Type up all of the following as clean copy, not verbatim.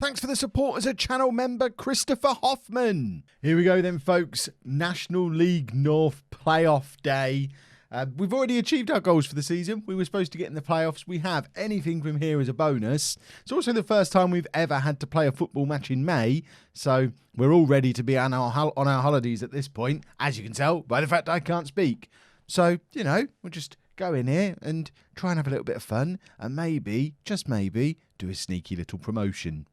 Thanks for the support as a channel member, Christopher Hoffman. Here we go then, folks. National League North playoff day. We've already achieved our goals for the season. We were supposed to get in the playoffs. We have. Anything from here is a bonus. It's also the first time we've ever had to play a football match in May. So we're all ready to be on our holidays at this point, as you can tell by the fact I can't speak. So, we'll just go in here and try and have a little bit of fun and maybe, just maybe, do a sneaky little promotion.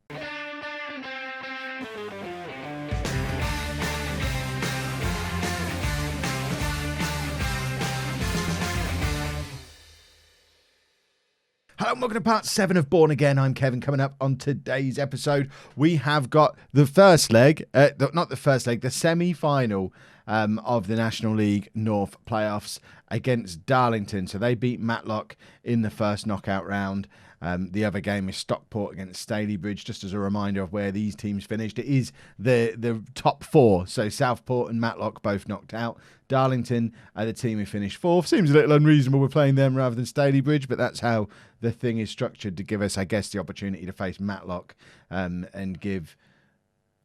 Hello and welcome to part 7 of Bourne Again. I'm Kevin. Coming up on today's episode, we have got the first leg, the semi-final of the National League North playoffs against Darlington. So they beat Matlock in the first knockout round. The other game is Stockport against Stalybridge. Just as a reminder of where these teams finished, it is the top 4. So Southport and Matlock both knocked out. Darlington are the team who finished 4th. Seems a little unreasonable we're playing them rather than Stalybridge, but that's how the thing is structured to give us, I guess, the opportunity to face Matlock and give...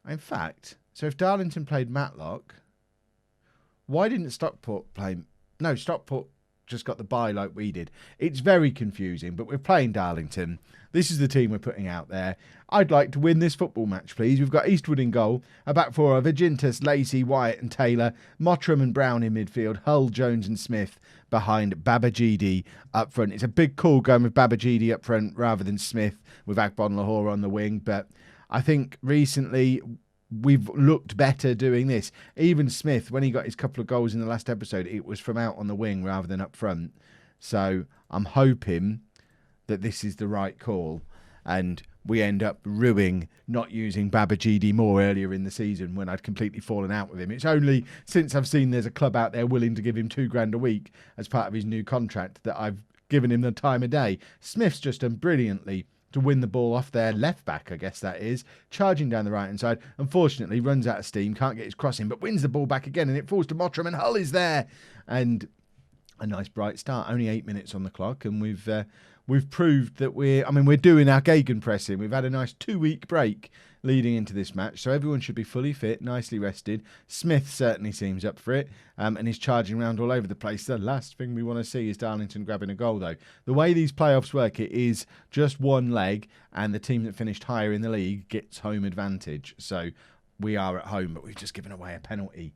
In fact, so if Darlington played Matlock, why didn't Stockport play... No, Stockport just got the bye like we did. It's very confusing, but we're playing Darlington. This is the team we're putting out there. I'd like to win this football match, please. We've got Eastwood in goal, a back four of Agintus, Lacey, Wyatt and Taylor, Mottram and Brown in midfield, Hull, Jones and Smith behind Babajidi up front. It's a big call going with Babajidi up front rather than Smith with Agbon Lahore on the wing, but I think recently we've looked better doing this. Even Smith, when he got his couple of goals in the last episode, it was from out on the wing rather than up front. So I'm hoping that this is the right call and we end up ruining not using Babajidi more earlier in the season when I'd completely fallen out with him. It's only since I've seen there's a club out there willing to give him $2,000 a week as part of his new contract that I've given him the time of day. Smith's just done brilliantly to win the ball off their left back, I guess that is, charging down the right-hand side. Unfortunately, runs out of steam, can't get his crossing, but wins the ball back again, and it falls to Mottram, and Hull is there. And a nice bright start, only 8 minutes on the clock, and we've proved that we're doing our gegenpressing. We've had a nice 2-week break leading into this match, so everyone should be fully fit, nicely rested. Smith certainly seems up for it, and he's charging around all over the place. The last thing we want to see is Darlington grabbing a goal, though. The way these playoffs work, it is just one leg, and the team that finished higher in the league gets home advantage. So we are at home, but we've just given away a penalty.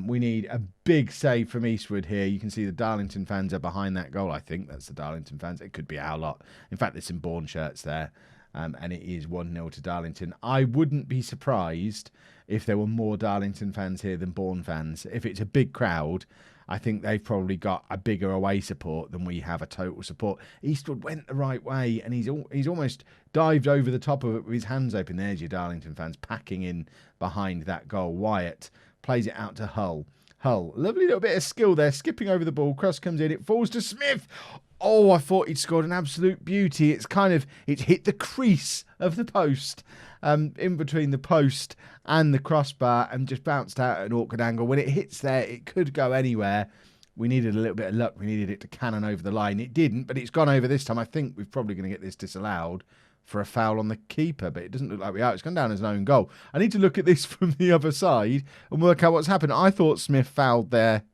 We need a big save from Eastwood here. You can see the Darlington fans are behind that goal. I think that's the Darlington fans. It could be our lot. In fact, there's some Bourne shirts there. And it is 1-0 to Darlington. I wouldn't be surprised if there were more Darlington fans here than Bourne fans. If it's a big crowd, I think they've probably got a bigger away support than we have a total support. Eastwood went the right way, and he's almost dived over the top of it with his hands open. There's your Darlington fans packing in behind that goal. Wyatt plays it out to Hull. Hull, lovely little bit of skill there, skipping over the ball. Cross comes in, it falls to Smith. Oh, I thought he'd scored an absolute beauty. It's hit the crease of the post, in between the post and the crossbar, and just bounced out at an awkward angle. When it hits there, it could go anywhere. We needed a little bit of luck. We needed it to cannon over the line. It didn't, but it's gone over this time. I think we're probably going to get this disallowed for a foul on the keeper, but it doesn't look like we are. It's gone down as an own goal. I need to look at this from the other side and work out what's happened. I thought Smith fouled their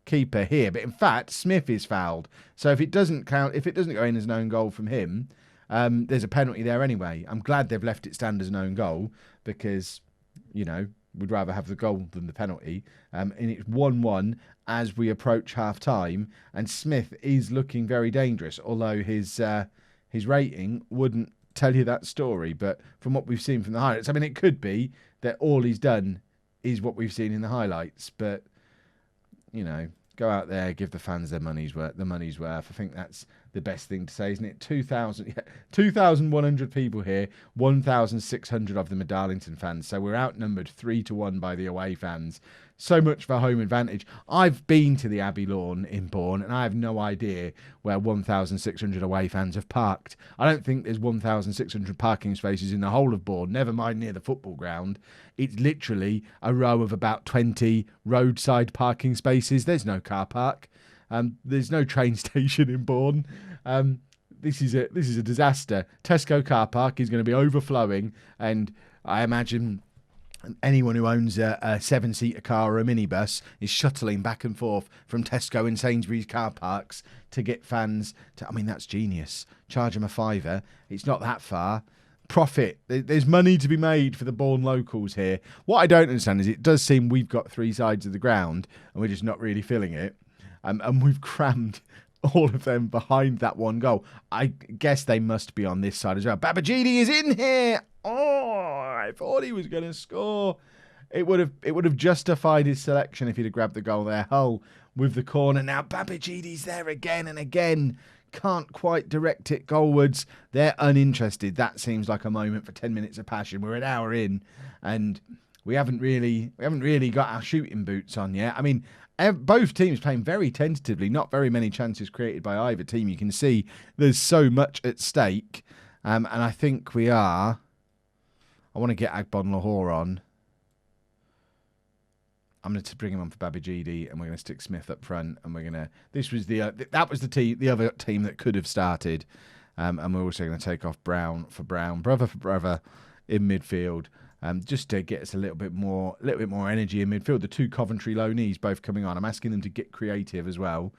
keeper here, but in fact Smith is fouled. So if it doesn't count, if it doesn't go in as an own goal from him, there's a penalty there anyway. I'm glad they've left it stand as an own goal because, we'd rather have the goal than the penalty. And it's 1-1 as we approach half time, and Smith is looking very dangerous, although his rating wouldn't tell you that story. But from what we've seen from the highlights, it could be that all he's done is what we've seen in the highlights, but go out there, give the fans their money's worth. I think that's the best thing to say, isn't it? 2,100 people here, 1,600 of them are Darlington fans. So we're outnumbered 3-1 by the away fans. So much for home advantage. I've been to the Abbey Lawn in Bourne, and I have no idea where 1,600 away fans have parked. I don't think there's 1,600 parking spaces in the whole of Bourne, never mind near the football ground. It's literally a row of about 20 roadside parking spaces. There's no car park. There's no train station in Bourne. this is a disaster. Tesco car park is going to be overflowing, and I imagine anyone who owns a 7-seater car or a minibus is shuttling back and forth from Tesco and Sainsbury's car parks to get fans to. I mean, that's genius. Charge them a £5. It's not that far. Profit. There's money to be made for the Bourne locals here. What I don't understand is it does seem we've got 3 sides of the ground and we're just not really filling it. And we've crammed all of them behind that one goal. I guess they must be on this side as well. Babajidi is in here. Oh, I thought he was going to score. It would have justified his selection if he'd have grabbed the goal there. Hull with the corner. Now Babajidi's there again and again. Can't quite direct it goalwards. They're uninterested. That seems like a moment for 10 minutes of passion. We're an hour in and we haven't really got our shooting boots on yet. I mean, both teams playing very tentatively, not very many chances created by either team. You can see there's so much at stake. And I think we are. I want to get Agbon Lahore on. I'm going to bring him on for Babajidi, and we're going to stick Smith up front. And we're going to. This was that was the other team that could have started. And we're also going to take off Brown for Brown, brother for brother, in midfield. Just to get us a little bit more energy in midfield. The 2 Coventry loanees both coming on. I'm asking them to get creative as well,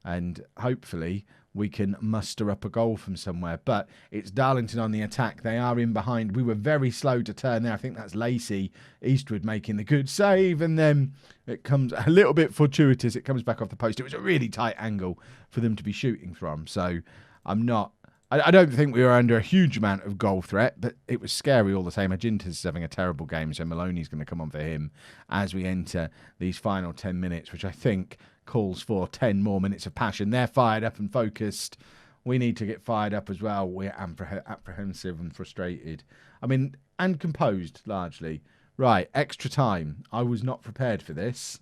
and hopefully we can muster up a goal from somewhere. But it's Darlington on the attack. They are in behind. We were very slow to turn there. I think that's Lacey Eastwood making the good save, and then it comes a little bit fortuitous. It comes back off the post. It was a really tight angle for them to be shooting from. So I don't think we were under a huge amount of goal threat, but it was scary all the same. Agintas is having a terrible game, so Maloney's going to come on for him as we enter these final 10 minutes, which I think calls for 10 more minutes of passion. They're fired up and focused. We need to get fired up as well. We're apprehensive and frustrated. I mean, and composed, largely. Right, extra time. I was not prepared for this.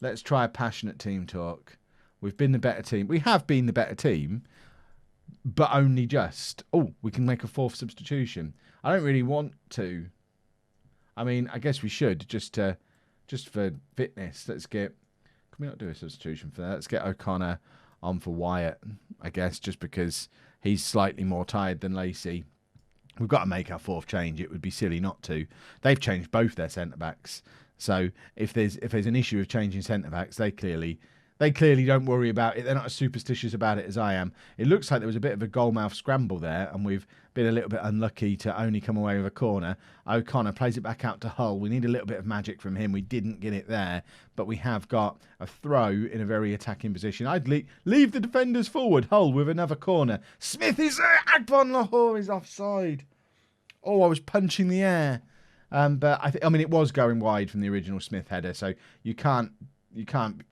Let's try a passionate team talk. We've been the better team. We have been the better team, but only just. Oh, we can make a 4th substitution. I don't really want to. I mean, I guess we should, just for fitness. Can we not do a substitution for that? Let's get O'Connor on for Wyatt, I guess, just because he's slightly more tired than Lacey. We've got to make our 4th change. It would be silly not to. They've changed both their centre-backs. So if there's an issue of changing centre-backs, they clearly don't worry about it. They're not as superstitious about it as I am. It looks like there was a bit of a goalmouth scramble there, and we've been a little bit unlucky to only come away with a corner. O'Connor plays it back out to Hull. We need a little bit of magic from him. We didn't get it there, but we have got a throw in a very attacking position. I'd leave the defenders forward. Hull with another corner. Smith is there. Agbon Lahore is offside. Oh, I was punching the air. But I mean, it was going wide from the original Smith header, so you can't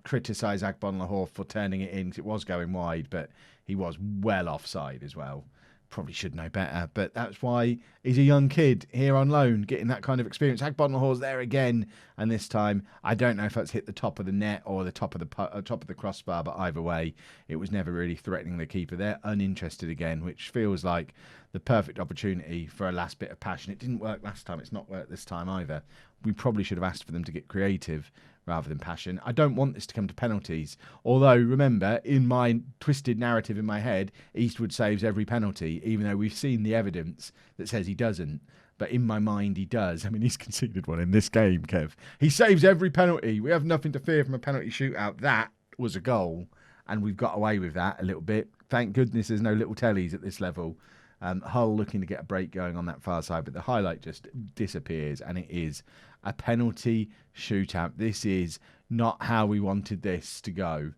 criticise Agbon Lahore for turning it in because it was going wide, but he was well offside as well. Probably should know better, but that's why he's a young kid here on loan, getting that kind of experience. Agbon Lahore's there again, and this time I don't know if that's hit the top of the net or the top of the crossbar, but either way, it was never really threatening the keeper. They're uninterested again, which feels like the perfect opportunity for a last bit of passion. It didn't work last time. It's not worked this time either. We probably should have asked for them to get creative rather than passion. I don't want this to come to penalties. Although, remember, in my twisted narrative in my head, Eastwood saves every penalty, even though we've seen the evidence that says he doesn't. But in my mind, he does. I mean, he's conceded one in this game, Kev. He saves every penalty. We have nothing to fear from a penalty shootout. That was a goal, and we've got away with that a little bit. Thank goodness there's no little tellies at this level. Hull looking to get a break going on that far side, but the highlight just disappears, and it is a penalty shootout. This is not how we wanted this to go,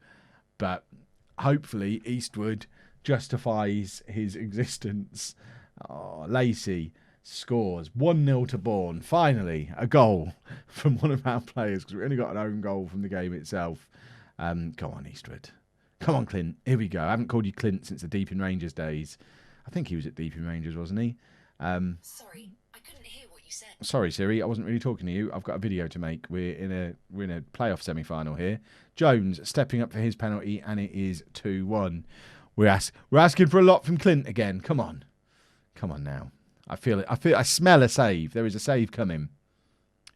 but hopefully Eastwood justifies his existence. Oh, Lacey scores 1-0 to Bourne. Finally, a goal from one of our players, because we only got an own goal from the game itself. Come on, Eastwood. Come on, Clint. Here we go. I haven't called you Clint since the Deep in Rangers days. I think he was at Deep in Rangers, wasn't he? Sorry, I couldn't hear what you said. Sorry, Siri, I wasn't really talking to you. I've got a video to make. We're in a playoff semi-final here. Jones stepping up for his penalty, and it is 2-1. We're asking for a lot from Clint again. Come on now. I feel it. I smell a save. There is a save coming.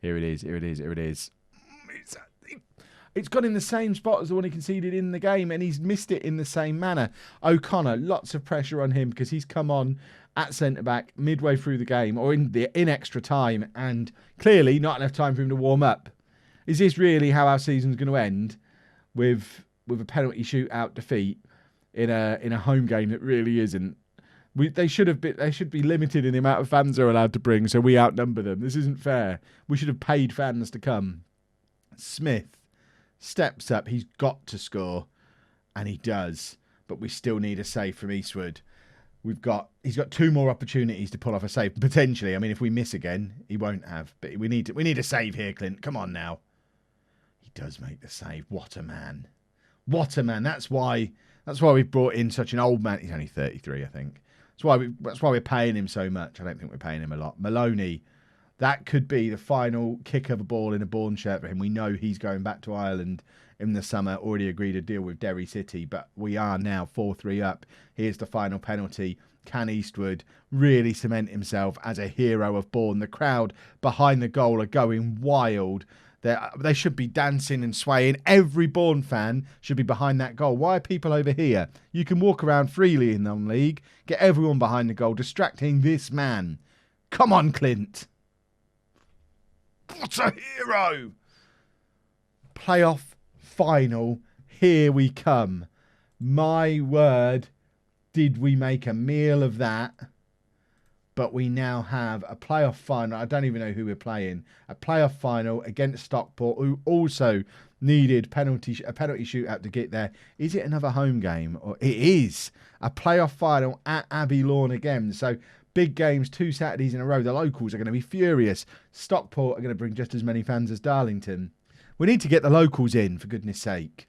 Here it is. It's gone in the same spot as the one he conceded in the game, and he's missed it in the same manner. O'Connor, lots of pressure on him because he's come on at centre-back midway through the game or in extra time, and clearly not enough time for him to warm up. Is this really how our season's going to end, with a penalty shootout defeat in a home game that really isn't? They should be limited in the amount of fans they're allowed to bring, so we outnumber them. This isn't fair. We should have paid fans to come. Smith steps up. He's got to score, and he does. But we still need a save from Eastwood. He's got 2 more opportunities to pull off a save potentially. I mean, if we miss again, he won't have. But we need a save here, Clint. Come on now. He does make the save. What a man! What a man! That's why we've brought in such an old man. He's only 33, I think. That's why we're paying him so much. I don't think we're paying him a lot. Maloney, that could be the final kick of a ball in a Bourne shirt for him. We know he's going back to Ireland in the summer. Already agreed a deal with Derry City, but we are now 4-3 up. Here's the final penalty. Can Eastwood really cement himself as a hero of Bourne? The crowd behind the goal are going wild. They should be dancing and swaying. Every Bourne fan should be behind that goal. Why are people over here? You can walk around freely in non-league. Get everyone behind the goal, distracting this man. Come on, Clint. What a hero! Playoff final. Here we come. My word, did we make a meal of that? But we now have a playoff final. I don't even know who we're playing. A playoff final against Stockport, who also needed a penalty shootout to get there. Is it another home game? Or it is a playoff final at Abbey Lawn again. So big games, 2 Saturdays in a row. The locals are going to be furious. Stockport are going to bring just as many fans as Darlington. We need to get the locals in, for goodness sake.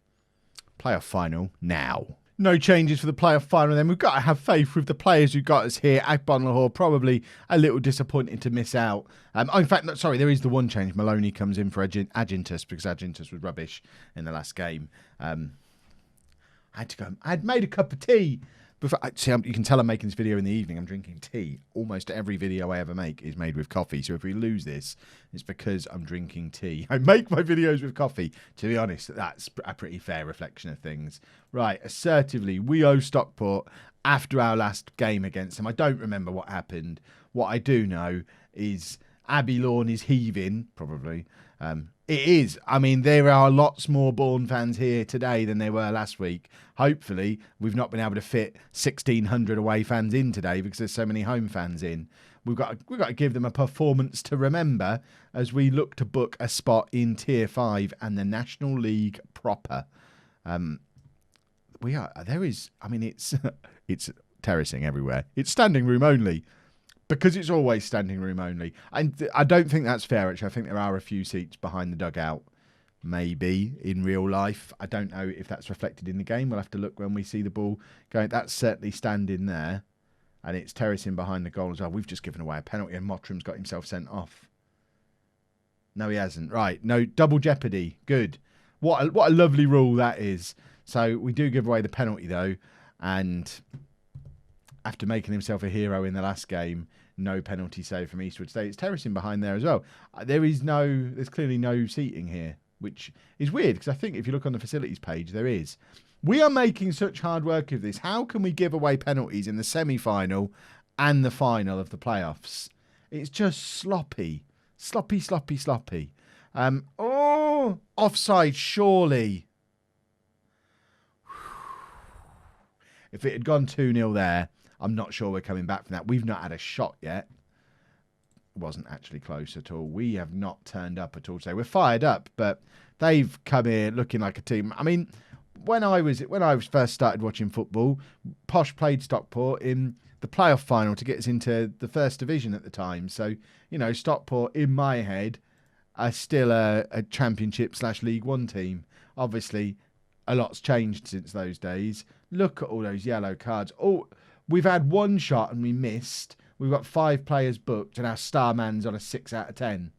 Playoff final now. No changes for the playoff final then. We've got to have faith with the players who got us here. Agbonlahor probably a little disappointed to miss out. In fact, no, sorry, there is the one change. Maloney comes in for Agintus because Agintus was rubbish in the last game. I had to go. I had made a cup of tea. You can tell I'm making this video in the evening. I'm drinking tea. Almost every video I ever make is made with coffee. So if we lose this, it's because I'm drinking tea. I make my videos with coffee. To be honest, that's a pretty fair reflection of things. Right, assertively, we owe Stockport after our last game against them. I don't remember what happened. What I do know is Abbey Lawn is heaving, probably. It is. I mean, there are lots more Bourne fans here today than there were last week. Hopefully, we've not been able to fit 1,600 away fans in today because there's so many home fans in. We've got to give them a performance to remember as we look to book a spot in Tier 5 and the National League proper. It's terracing everywhere. It's standing room only. Because it's always standing room only. And I don't think that's fair, actually. I think there are a few seats behind the dugout, maybe, in real life. I don't know if that's reflected in the game. We'll have to look when we see the ball going. That's certainly standing there. And it's terracing behind the goal as well. We've just given away a penalty and Mottram's got himself sent off. No, he hasn't. Right. No, double jeopardy. Good. What a lovely rule that is. So we do give away the penalty, though. And after making himself a hero in the last game, no penalty save from Eastwood State. It's terracing behind there as well. There's clearly no seating here, which is weird because I think if you look on the facilities page, there is. We are making such hard work of this. How can we give away penalties in the semi-final and the final of the playoffs? It's just sloppy. Sloppy. Offside, surely. If it had gone 2-0 there, I'm not sure we're coming back from that. We've not had a shot yet. It wasn't actually close at all. We have not turned up at all today. We're fired up, but they've come here looking like a team. I mean, when I first started watching football, Posh played Stockport in the playoff final to get us into the first division at the time. So, Stockport, in my head, are still a Championship/League One team. Obviously, a lot's changed since those days. Look at all those yellow cards. We've had one shot and we missed. We've got 5 players booked and our star man's on a 6 out of 10.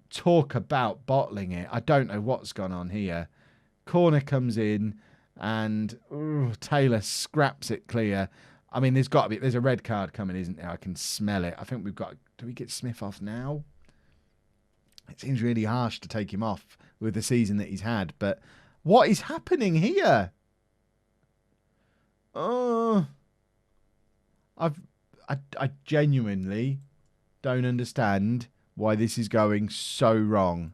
Talk about bottling it. I don't know what's gone on here. Corner comes in and Taylor scraps it clear. I mean, there's a red card coming, isn't there? I can smell it. I think do we get Smith off now? It seems really harsh to take him off with the season that he's had. But what is happening here? I genuinely don't understand why this is going so wrong.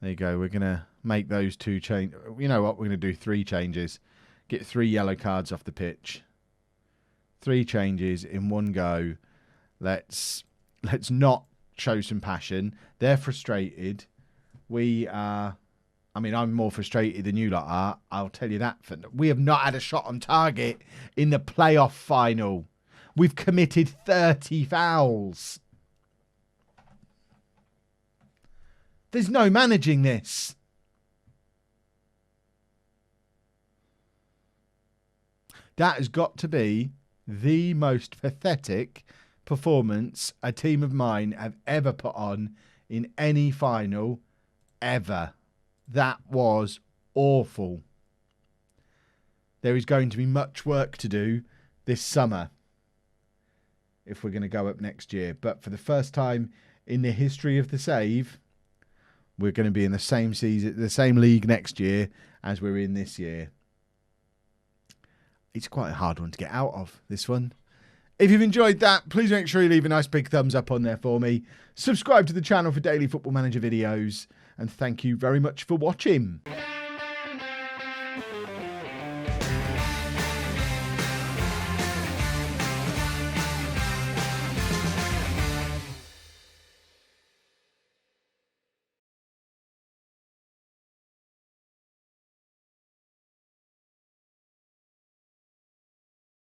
There you go. We're going to make those 2 change. You know what? We're going to do 3 changes. Get 3 yellow cards off the pitch. 3 changes in one go. Let's not show some passion. They're frustrated. We are. I mean, I'm more frustrated than you lot are. I'll tell you that. We have not had a shot on target in the playoff final. We've committed 30 fouls. There's no managing this. That has got to be the most pathetic performance a team of mine have ever put on in any final ever. That was awful. There is going to be much work to do this summer if we're going to go up next year. But for the first time in the history of the save, we're going to be in the same season, the same league next year as we're in this year. It's quite a hard one to get out of, this one. If you've enjoyed that, please make sure you leave a nice big thumbs up on there for me. Subscribe to the channel for daily Football Manager videos. And thank you very much for watching.